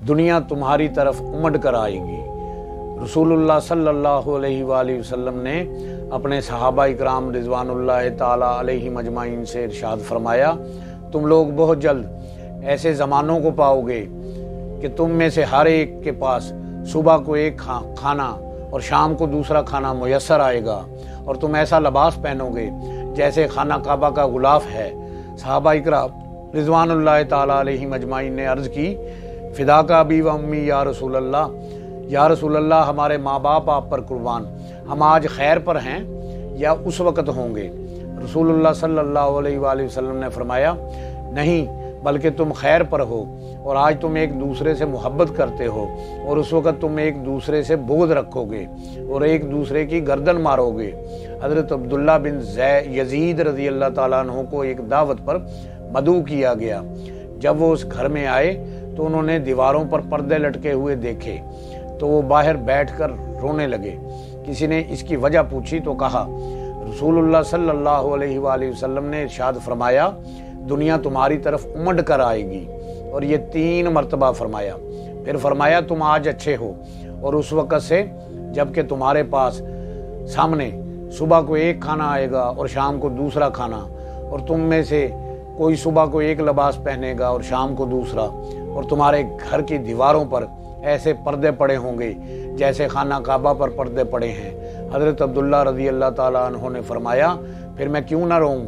दुनिया तुम्हारी तरफ उमड़ कर आएगी। रसूलुल्लाह सल्लल्लाहु अलैहि वसल्लम ने अपने सहाबा इकराम रिज़वानुल्लाह ताला अलैहिम अजमाइन से इरशाद फरमाया, तुम लोग बहुत जल्द ऐसे ज़मानों को पाओगे कि तुम में से हर एक के पास सुबह को एक खाना और शाम को दूसरा खाना मुयस्सर आएगा, और तुम ऐसा लिबास पहनोगे जैसे खाना काबा का गुलाफ है। सहाबा इकराम रिज़वानुल्लाह ताला अलैहिम अजमाइन ने अर्ज़ की, फ़िदा का अबी व अम्मी या रसूल अल्लाह, हमारे माँ बाप आप पर कुर्बान, हम आज खैर पर हैं या उस वक़्त होंगे? रसूलुल्लाह सल्लल्लाहु अलैहि वसल्लम ने फरमाया, नहीं, बल्कि तुम खैर पर हो, और आज तुम एक दूसरे से मोहब्बत करते हो, और उस वक़्त तुम एक दूसरे से बोझ रखोगे और एक दूसरे की गर्दन मारोगे। हज़रत अब्दुल्ला बिन यजीद रज़ी अल्लाह ताला अन्हु को एक दावत पर मदऊ किया गया। जब वो उस घर में आए तो उन्होंने दीवारों पर पर्दे लटके हुए देखे, तो वो बाहर बैठकर रोने लगे। किसी ने इसकी वजह पूछी तो कहा, रसूलुल्लाह सल्लल्लाहु अलैहि वसल्लम ने इरशाद फरमाया, दुनिया तुम्हारी तरफ उमड़ कर आएगी, और ये 3 मरतबा फरमाया। फिर फरमाया, तुम आज अच्छे हो, और उस वक़्त से जबकि तुम्हारे पास सामने सुबह को एक खाना आएगा और शाम को दूसरा खाना, और तुम में से कोई सुबह को एक लिबास पहनेगा और शाम को दूसरा, और तुम्हारे घर की दीवारों पर ऐसे पर्दे पड़े होंगे जैसे खाना काबा पर पर्दे पड़े हैं। हज़रत अब्दुल्ला रज़ी अल्लाह ताला अन्हु ने फरमाया, फिर मैं क्यों ना रोऊं?